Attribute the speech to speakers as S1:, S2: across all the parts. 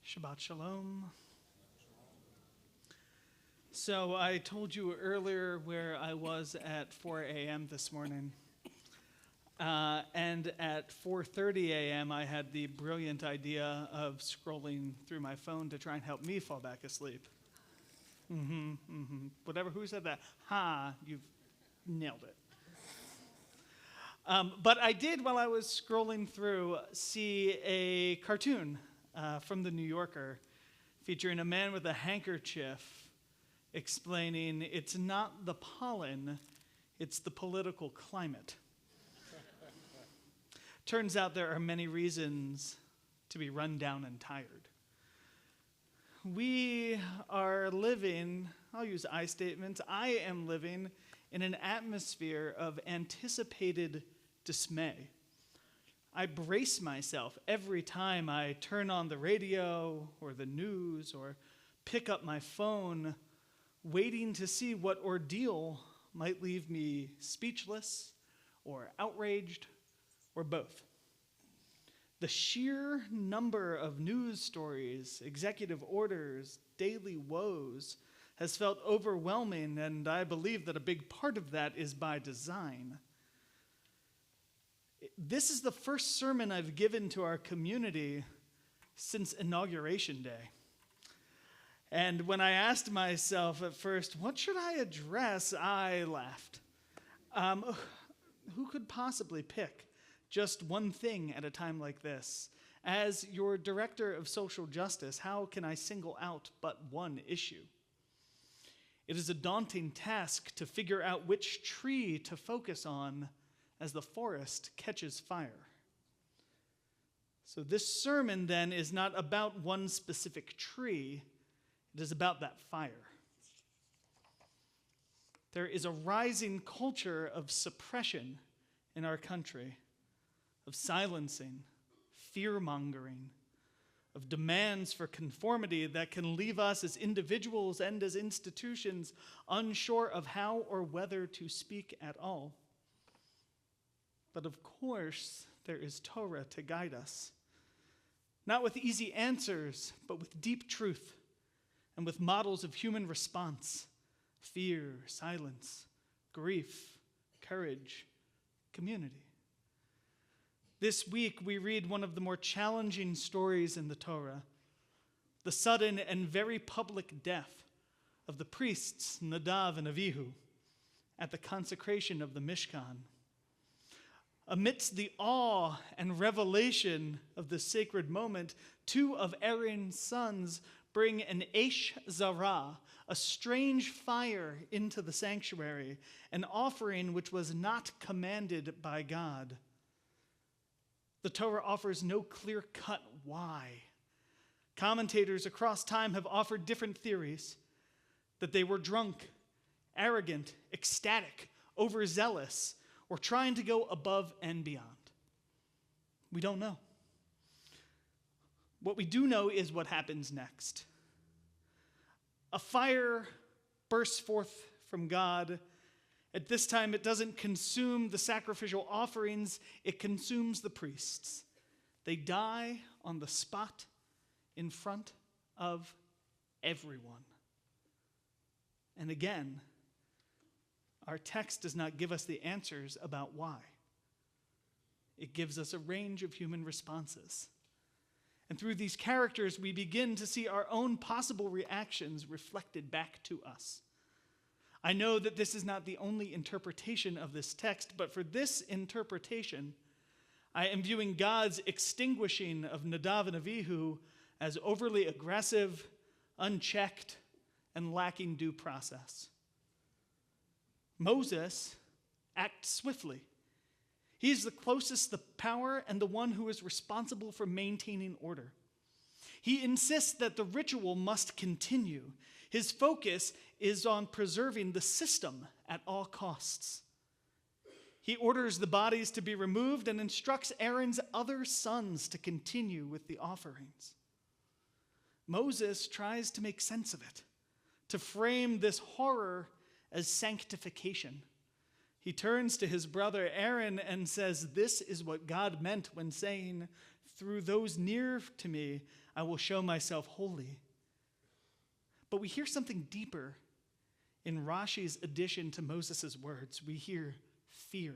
S1: Shabbat Shalom. So I told you earlier where I was at 4 a.m. this morning. And at 4:30 a.m. I had the brilliant idea of scrolling through my phone to try and help me fall back asleep. Whatever, who said that? You've nailed it. But I did, while I was scrolling through, see a cartoon from the New Yorker featuring a man with a handkerchief explaining it's not the pollen, it's the political climate. Turns out there are many reasons to be run down and tired. We are living, I'll use I statements, I am living in an atmosphere of anticipated dismay. I brace myself every time I turn on the radio or the news or pick up my phone, waiting to see what ordeal might leave me speechless or outraged or both. The sheer number of news stories, executive orders, daily woes has felt overwhelming, and I believe that a big part of that is by design. This is the first sermon I've given to our community since Inauguration Day. And when I asked myself at first, what should I address, I laughed. Who could possibly pick just one thing at a time like this? As your director of social justice, how can I single out but one issue? It is a daunting task to figure out which tree to focus on as the forest catches fire. So this sermon then is not about one specific tree, it is about that fire. There is a rising culture of suppression in our country, of silencing, fear-mongering, of demands for conformity that can leave us as individuals and as institutions unsure of how or whether to speak at all. But of course, there is Torah to guide us, not with easy answers, but with deep truth and with models of human response, fear, silence, grief, courage, community. This week, we read one of the more challenging stories in the Torah, the sudden and very public death of the priests Nadav and Avihu at the consecration of the Mishkan. Amidst the awe and revelation of the sacred moment, two of Aaron's sons bring an Eish Zarah, a strange fire, into the sanctuary, an offering which was not commanded by God. The Torah offers no clear-cut why. Commentators across time have offered different theories: that they were drunk, arrogant, ecstatic, overzealous, or trying to go above and beyond. We don't know. What we do know is what happens next. A fire bursts forth from God. At this time, it doesn't consume the sacrificial offerings, it consumes the priests. They die on the spot in front of everyone. And again, our text does not give us the answers about why. It gives us a range of human responses. And through these characters, we begin to see our own possible reactions reflected back to us. I know that this is not the only interpretation of this text, but for this interpretation, I am viewing God's extinguishing of Nadav and Avihu as overly aggressive, unchecked, and lacking due process. Moses acts swiftly. He is the closest to power and the one who is responsible for maintaining order. He insists that the ritual must continue. His focus is on preserving the system at all costs. He orders the bodies to be removed and instructs Aaron's other sons to continue with the offerings. Moses tries to make sense of it, to frame this horror as sanctification. He turns to his brother Aaron and says, this is what God meant when saying, Through those near to me, I will show myself holy. But we hear something deeper in Rashi's addition to Moses' words. We hear fear.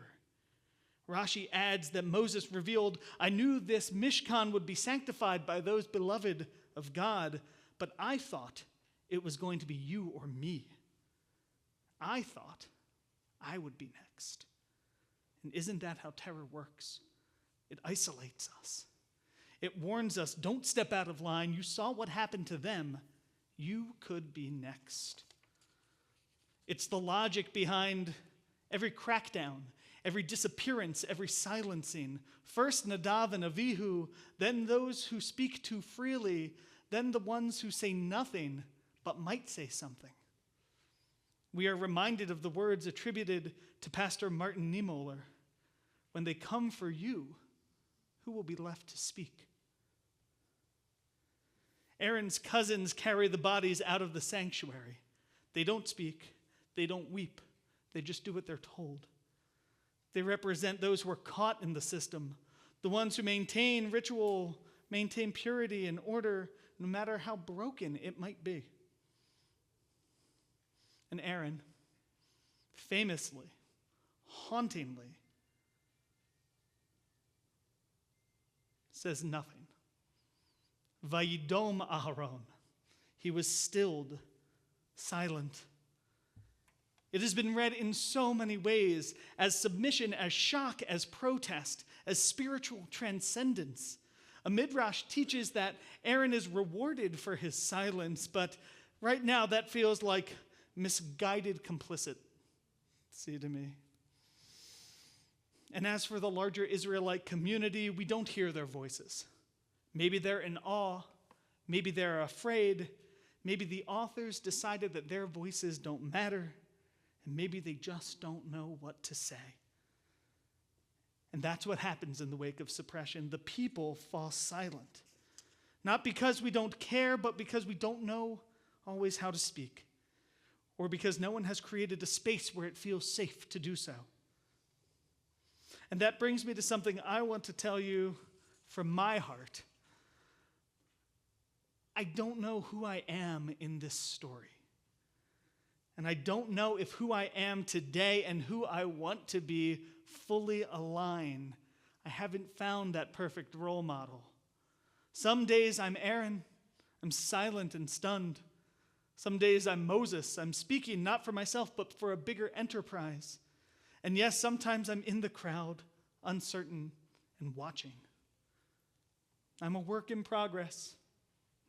S1: Rashi adds that Moses revealed, I knew this Mishkan would be sanctified by those beloved of God, but I thought it was going to be you or me. I thought I would be next. And isn't that how terror works? It isolates us. It warns us, don't step out of line. You saw what happened to them. You could be next. It's the logic behind every crackdown, every disappearance, every silencing. First Nadav and Avihu, then those who speak too freely, then the ones who say nothing but might say something. We are reminded of the words attributed to Pastor Martin Niemöller. When they come for you, who will be left to speak? Aaron's cousins carry the bodies out of the sanctuary. They don't speak. They don't weep. They just do what they're told. They represent those who are caught in the system, the ones who maintain ritual, maintain purity and order, no matter how broken it might be. And Aaron, famously, hauntingly, says nothing. Vayidom Aharon. He was stilled, silent. It has been read in so many ways, as submission, as shock, as protest, as spiritual transcendence. A midrash teaches that Aaron is rewarded for his silence, but right now that feels like misguided complicit. See to me. And as for the larger Israelite community, we don't hear their voices. Maybe they're in awe, maybe they're afraid, maybe the authors decided that their voices don't matter, and maybe they just don't know what to say. And that's what happens in the wake of suppression. The people fall silent. Not because we don't care, but because we don't know always how to speak, or because no one has created a space where it feels safe to do so. And that brings me to something I want to tell you from my heart. I don't know who I am in this story. And I don't know if who I am today and who I want to be fully align. I haven't found that perfect role model. Some days I'm Aaron. I'm silent and stunned. Some days I'm Moses. I'm speaking not for myself, but for a bigger enterprise. And yes, sometimes I'm in the crowd, uncertain and watching. I'm a work in progress,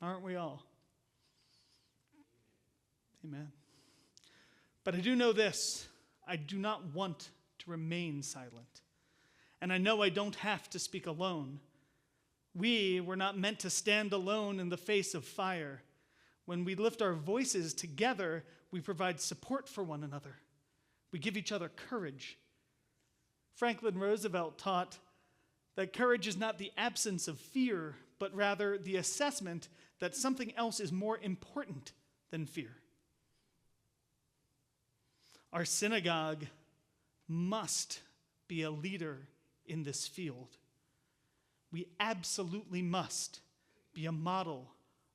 S1: aren't we all? Amen. But I do know this, I do not want to remain silent. And I know I don't have to speak alone. We were not meant to stand alone in the face of fire. When we lift our voices together, we provide support for one another. We give each other courage. Franklin Roosevelt taught that courage is not the absence of fear, but rather the assessment that something else is more important than fear. Our synagogue must be a leader in this field. We absolutely must be a model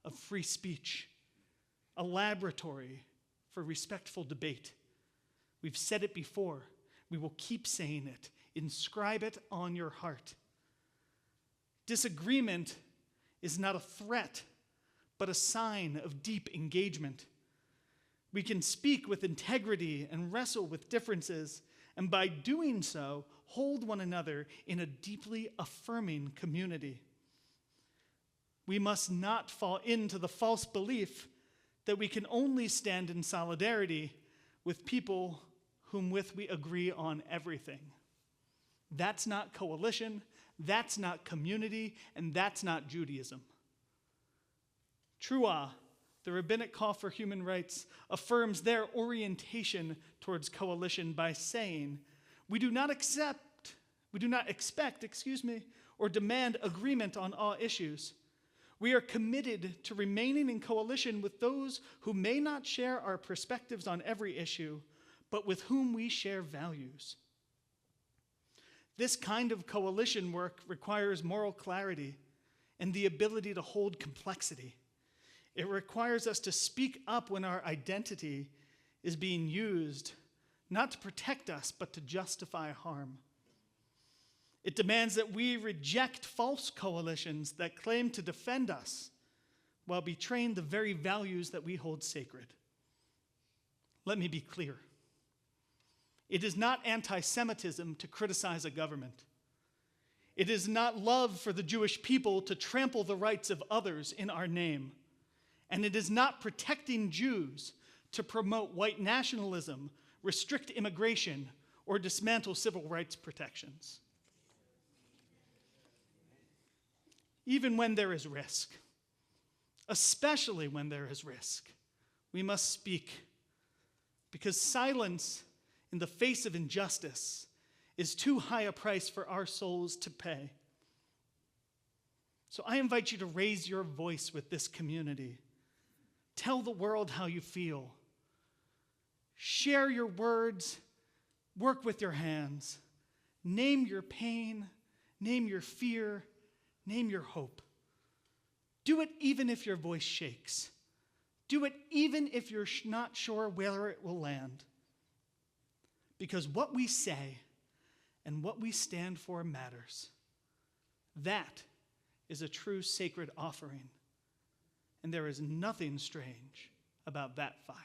S1: of free speech, a laboratory for respectful debate. We've said it before. We will keep saying it. Inscribe it on your heart. Disagreement is not a threat, but a sign of deep engagement. We can speak with integrity and wrestle with differences, and by doing so, hold one another in a deeply affirming community. We must not fall into the false belief that we can only stand in solidarity with people whom with we agree on everything. That's not coalition, that's not community, and that's not Judaism. Truah, the rabbinic call for human rights, affirms their orientation towards coalition by saying, we do not expect, or demand agreement on all issues. We are committed to remaining in coalition with those who may not share our perspectives on every issue, but with whom we share values. This kind of coalition work requires moral clarity. and the ability to hold complexity. It requires us to speak up when our identity is being used, not to protect us, but to justify harm. It demands that we reject false coalitions that claim to defend us while betraying the very values that we hold sacred. Let me be clear. It is not anti-Semitism to criticize a government. It is not love for the Jewish people to trample the rights of others in our name. And it is not protecting Jews to promote white nationalism, restrict immigration, or dismantle civil rights protections. Even when there is risk, especially when there is risk, we must speak, because silence in the face of injustice is too high a price for our souls to pay. So I invite you to raise your voice with this community. Tell the world how you feel. Share your words. Work with your hands. Name your pain. Name your fear. Name your hope. Do it even if your voice shakes. Do it even if you're not sure where it will land. Because what we say and what we stand for matters. That is a true sacred offering. And there is nothing strange about that fire.